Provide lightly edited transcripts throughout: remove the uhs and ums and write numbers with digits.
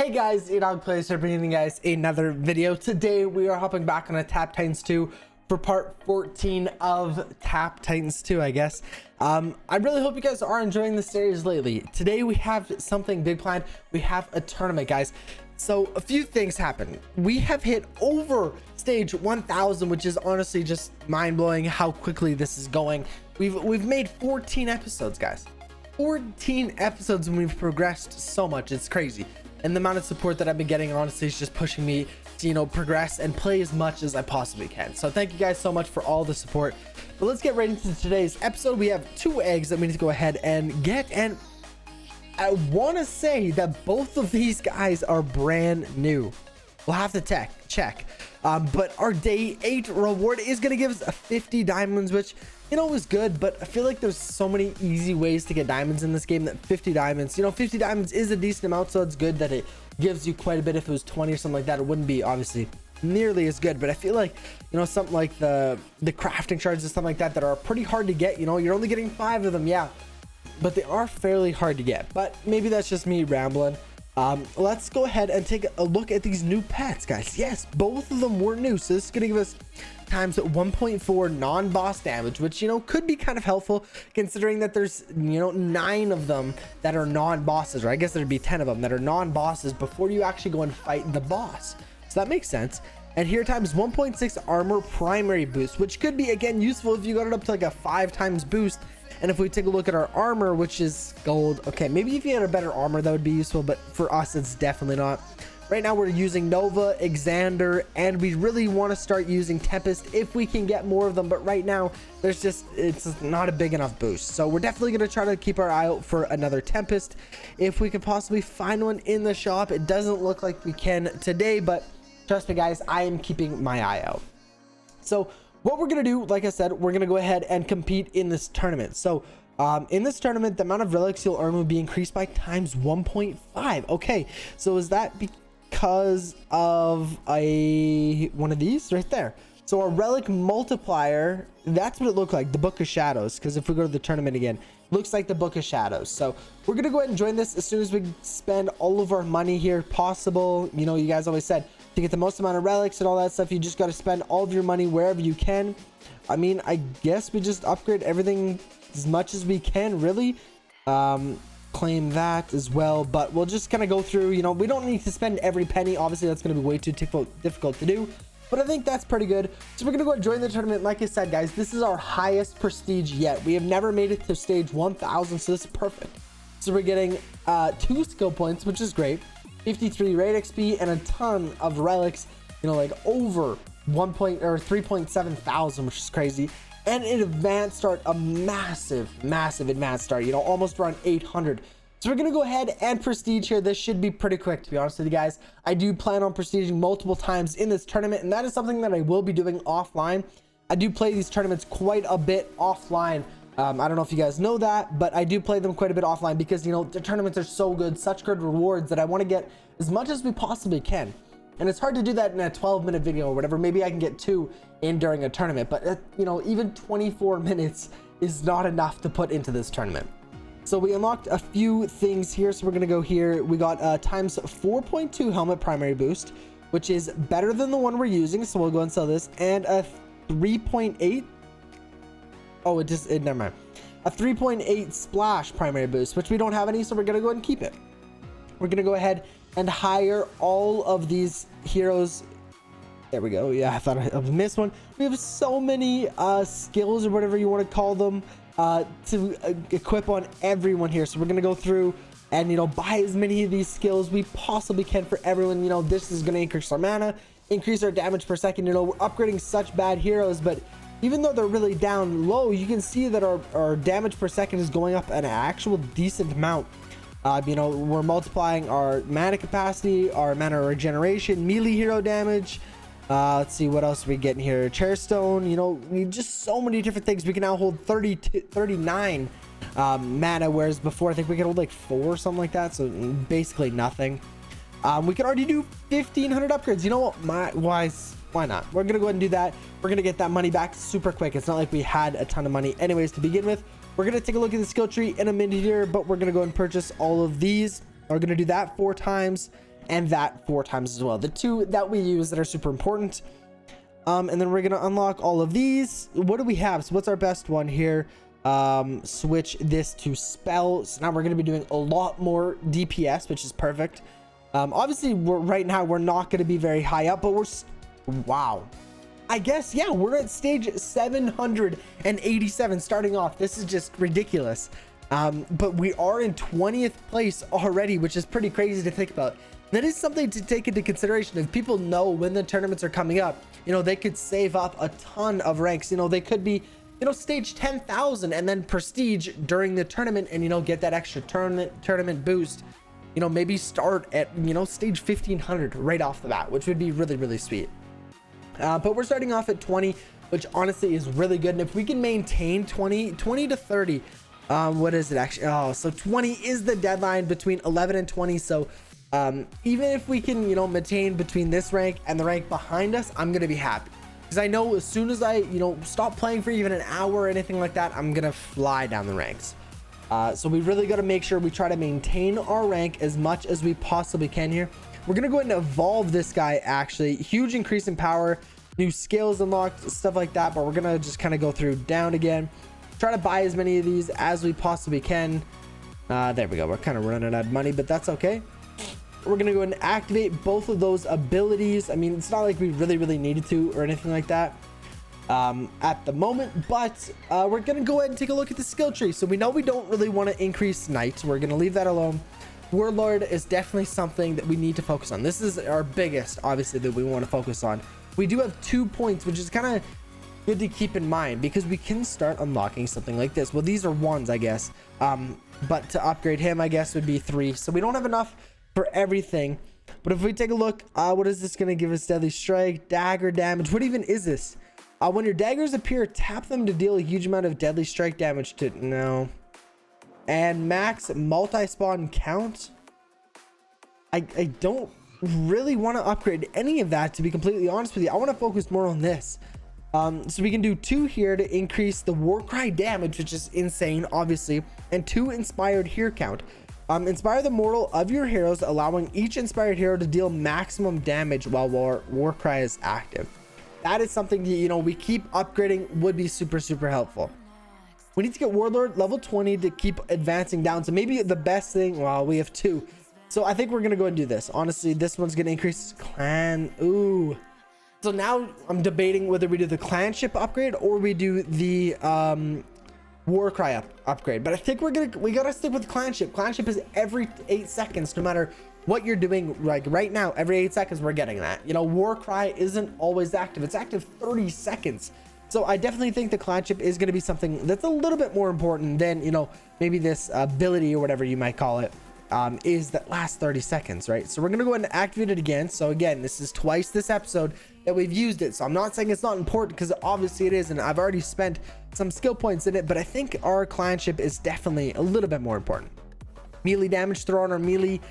Hey guys, EdogPlays are bringing you guys another video. Today we are hopping back on a Tap Titans 2 for part 14 of Tap Titans 2, I guess. I really hope you guys are enjoying the series lately. Today we have something big planned. We have a tournament, guys. So a few things happened. We have hit over stage 1000, which is honestly just mind-blowing how quickly this is going. We've made 14 episodes, guys. 14 episodes and we've progressed so much. It's crazy. And the amount of support that I've been getting honestly is just pushing me to, progress and play as much as I possibly can. So thank you guys so much for all the support. But let's get right into today's episode. We have 2 eggs that we need to go ahead and get, and I want to say that both of these guys are brand new. We'll have to check. But our day 8 reward is going to give us a 50 diamonds, which is good, but I feel like there's so many easy ways to get diamonds in this game that 50 diamonds, 50 diamonds is a decent amount, so it's good that it gives you quite a bit. If it was 20 or something like that, it wouldn't be obviously nearly as good. But I feel like, something like the crafting shards and stuff like that are pretty hard to get. You're only getting 5 of them, yeah, but they are fairly hard to get. But maybe that's just me rambling. Let's go ahead and take a look at these new pets, guys. Yes, both of them were new, so this is gonna give us times 1.4 non-boss damage, which could be kind of helpful considering that there's 9 of them that are non-bosses, or I guess there'd be 10 of them that are non-bosses before you actually go and fight the boss. So that makes sense. And here times 1.6 armor primary boost, which could be again useful if you got it up to like a 5 times boost. And if we take a look at our armor, which is gold, okay, maybe if you had a better armor that would be useful, but for us it's definitely not. Right now we're using Nova, Xander, and we really want to start using Tempest if we can get more of them, but right now it's not a big enough boost. So we're definitely going to try to keep our eye out for another Tempest if we could possibly find one in the shop. It doesn't look like we can today, but trust me guys, I am keeping my eye out. So what we're going to do, like I said, we're going to go ahead and compete in this tournament. So in this tournament, the amount of relics you'll earn will be increased by times 1.5. Okay, so is that because of one of these right there? So our relic multiplier, that's what it looked like, the Book of Shadows, because if we go to the tournament again, looks like the Book of Shadows. So we're gonna go ahead and join this as soon as we spend all of our money here possible. You guys always said to get the most amount of relics and all that stuff, you just got to spend all of your money wherever you can. I mean, I guess we just upgrade everything as much as we can, really. Claim that as well, but we'll just kind of go through. We don't need to spend every penny, obviously that's going to be way too difficult to do, but I think that's pretty good. So we're gonna go and join the tournament. Like I said guys, this is our highest prestige yet. We have never made it to stage 1000, so this is perfect. So we're getting 2 skill points, which is great, 53 raid XP, and a ton of relics, like over 3.7 thousand, which is crazy. And an advanced start, a massive advanced start, almost around 800. So we're gonna go ahead and prestige here. This should be pretty quick, to be honest with you guys. I do plan on prestiging multiple times in this tournament, and that is something that I will be doing offline. I do play these tournaments quite a bit offline. I don't know if you guys know that, but I do play them quite a bit offline because the tournaments are so good, such good rewards, that I want to get as much as we possibly can. And it's hard to do that in a 12-minute video or whatever. Maybe I can get 2 in during a tournament, but even 24 minutes is not enough to put into this tournament. So we unlocked a few things here. So we're gonna go here. We got times 4.2 helmet primary boost, which is better than the one we're using. So we'll go and sell this, and a 3.8. Oh, never mind. A 3.8 splash primary boost, which we don't have any, so we're gonna go ahead and keep it. We're gonna go ahead and hire all of these heroes. There we go. Yeah, I thought I missed one. We have so many skills, or whatever you want to call them, to equip on everyone here. So we're gonna go through and buy as many of these skills we possibly can for everyone. This is gonna increase our mana, increase our damage per second. We're upgrading such bad heroes, but even though they're really down low, you can see that our damage per second is going up an actual decent amount. We're multiplying our mana capacity, our mana regeneration, melee hero damage. Let's see what else we getting here. Chairstone, just so many different things. We can now hold 39 mana, whereas before I think we could hold like 4 or something like that. So basically nothing. We can already do 1500 upgrades. You know what? Why not? We're gonna go ahead and do that. We're gonna get that money back super quick. It's not like we had a ton of money anyways to begin with. We're gonna take a look at the skill tree in a minute here, but we're gonna go and purchase all of these. We're gonna do that 4 times, and that 4 times as well. The 2 that we use that are super important. And then we're gonna unlock all of these. What do we have? So what's our best one here? Switch this to spell. So now we're gonna be doing a lot more DPS, which is perfect. Obviously right now we're not gonna be very high up, but wow. I guess, yeah, we're at stage 787 starting off. This is just ridiculous. But we are in 20th place already, which is pretty crazy to think about. That is something to take into consideration. If people know when the tournaments are coming up, you know, they could save up a ton of ranks. You know, they could be, you know, stage 10,000 and then prestige during the tournament and, you know, get that extra tournament boost. You know, maybe start at, you know, stage 1500 right off the bat, which would be really, really sweet. But we're starting off at 20, which honestly is really good. And if we can maintain 20 to 30, what is it actually? Oh, so 20 is the deadline between 11 and 20. So even if we can, you know, maintain between this rank and the rank behind us, I'm going to be happy. Because I know as soon as I, you know, stop playing for even an hour or anything like that, I'm going to fly down the ranks. So we really got to make sure we try to maintain our rank as much as we possibly can here. We're going to go ahead and evolve this guy, actually. Huge increase in power, new skills unlocked, stuff like that. But we're going to just kind of go through down again. Try to buy as many of these as we possibly can. There we go. We're kind of running out of money, but that's okay. We're going to go ahead and activate both of those abilities. I mean, it's not like we really needed to or anything like that at the moment, but we're going to go ahead and take a look at the skill tree. So we know we don't really want to increase Knight. We're going to leave that alone. Warlord is definitely something that we need to focus on. This is our biggest, obviously, that we want to focus on. We do have 2 points, which is kind of good to keep in mind because we can start unlocking something like this. Well, these are 1s, I guess. But to upgrade him, I guess, would be 3. So we don't have enough for everything. But if we take a look, what is this going to give us? Deadly strike, dagger damage. What even is this? When your daggers appear, tap them to deal a huge amount of deadly strike damage to... No. And max multi-spawn count. I don't really want to upgrade any of that, to be completely honest with you. I want to focus more on this. So we can do 2 here to increase the Warcry damage, which is insane, obviously, and 2 inspired hero count. Inspire the mortal of your heroes, allowing each inspired hero to deal maximum damage while Warcry is active. That is something that, you know, we keep upgrading, would be super helpful. We need to get Warlord level 20 to keep advancing down. So maybe the best thing, well, we have 2. So I think we're going to go and do this. Honestly, this one's going to increase clan. Ooh. So now I'm debating whether we do the clanship upgrade or we do the Warcry upgrade. But I think we got to stick with clanship. Clanship is every 8 seconds, no matter what you're doing. Like right now, every 8 seconds, we're getting that. You know, Warcry isn't always active. It's active 30 seconds. So I definitely think the clanship is going to be something that's a little bit more important than, you know, maybe this ability or whatever you might call it, is that last 30 seconds, right? So we're going to go ahead and activate it again. So again, this is twice this episode that we've used it. So I'm not saying it's not important, because obviously it is, and I've already spent some skill points in it, but I think our clanship is definitely a little bit more important. Melee damage, throw on our melee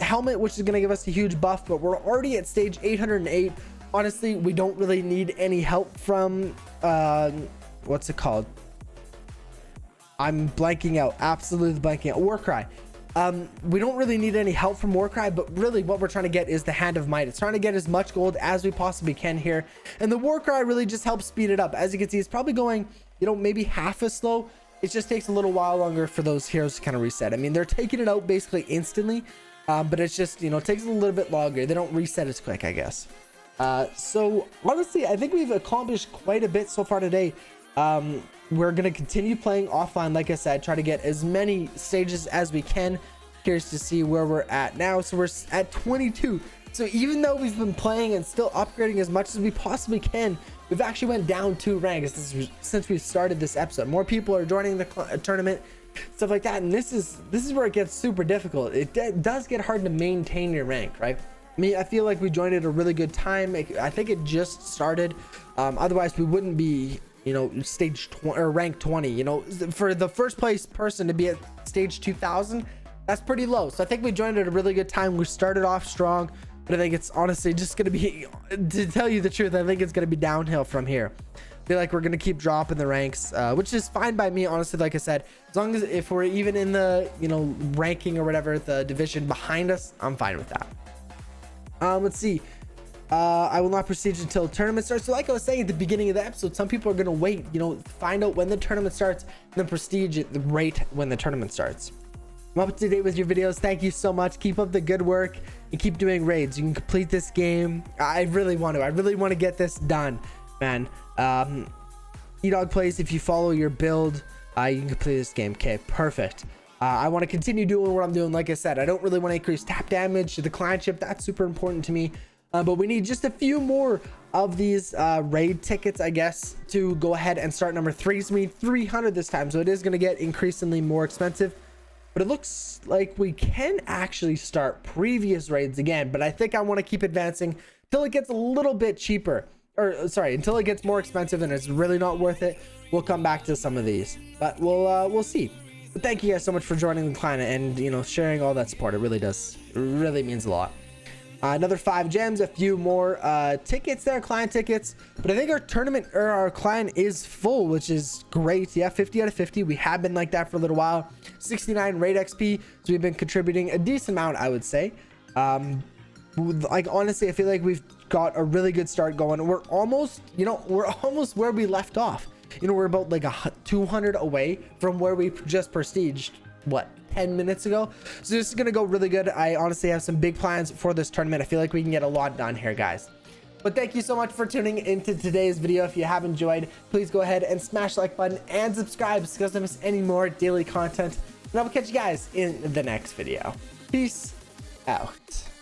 helmet, which is going to give us a huge buff, but we're already at stage 808. Honestly, we don't really need any help from what's it called? I'm blanking out, absolutely blanking out. Warcry. We don't really need any help from Warcry, but really what we're trying to get is the Hand of Might. It's trying to get as much gold as we possibly can here, and the Warcry really just helps speed it up. As you can see, it's probably going, you know, maybe half as slow. It just takes a little while longer for those heroes to kind of reset. I mean, they're taking it out basically instantly, but it's just, you know, it takes a little bit longer. They don't reset as quick, I guess. So honestly, I think we've accomplished quite a bit so far today. We're going to continue playing offline. Like I said, try to get as many stages as we can. Curious to see where we're at now. So we're at 22. So even though we've been playing and still upgrading as much as we possibly can, we've actually went down 2 ranks since we started this episode. More people are joining the tournament, stuff like that. And this is where it gets super difficult. It does get hard to maintain your rank, right? I mean, I feel like we joined at a really good time. I think it just started. Otherwise, we wouldn't be, you know, stage 20 or rank 20. You know, for the first place person to be at stage 2000, that's pretty low. So I think we joined at a really good time. We started off strong, but I think it's honestly just going to be, to tell you the truth, I think it's going to be downhill from here. I feel like we're going to keep dropping the ranks, which is fine by me, honestly. Like I said, as long as if we're even in the, you know, ranking or whatever, the division behind us, I'm fine with that. Let's see. I will not proceed until tournament starts. So like I was saying at the beginning of the episode, some people are going to wait, you know, find out when the tournament starts, and then prestige it right when the tournament starts. I'm up to date with your videos. Thank you so much. Keep up the good work and keep doing raids. You can complete this game. I really want to get this done, man. EdogPlays, if you follow your build, you can complete this game. Okay, perfect. I want to continue doing what I'm doing. Like I said, I don't really want to increase tap damage to the clan chip. That's super important to me. But we need just a few more of these raid tickets, I guess, to go ahead and start number 3. So we need 300 this time. So it is going to get increasingly more expensive. But it looks like we can actually start previous raids again. But I think I want to keep advancing till it gets a little bit cheaper. Or sorry, until it gets more expensive and it's really not worth it. We'll come back to some of these. But we'll see. But thank you guys so much for joining the clan and, you know, sharing all that support. It really does. It really means a lot. Another 5 gems, a few more tickets there, client tickets. But I think our tournament or our client is full, which is great. Yeah, 50 out of 50. We have been like that for a little while. 69 raid XP. So we've been contributing a decent amount, I would say. Like, honestly, I feel like we've got a really good start going. We're almost, you know, we're almost where we left off. You know, we're about like 200 away from where we just prestiged, what, 10 minutes ago. So this is gonna go really good. I honestly have some big plans for this tournament. I feel like we can get a lot done here, guys. But thank you so much for tuning into today's video. If you have enjoyed, please go ahead and smash the like button and subscribe so you guys don't miss any more daily content. And I will catch you guys in the next video. Peace out.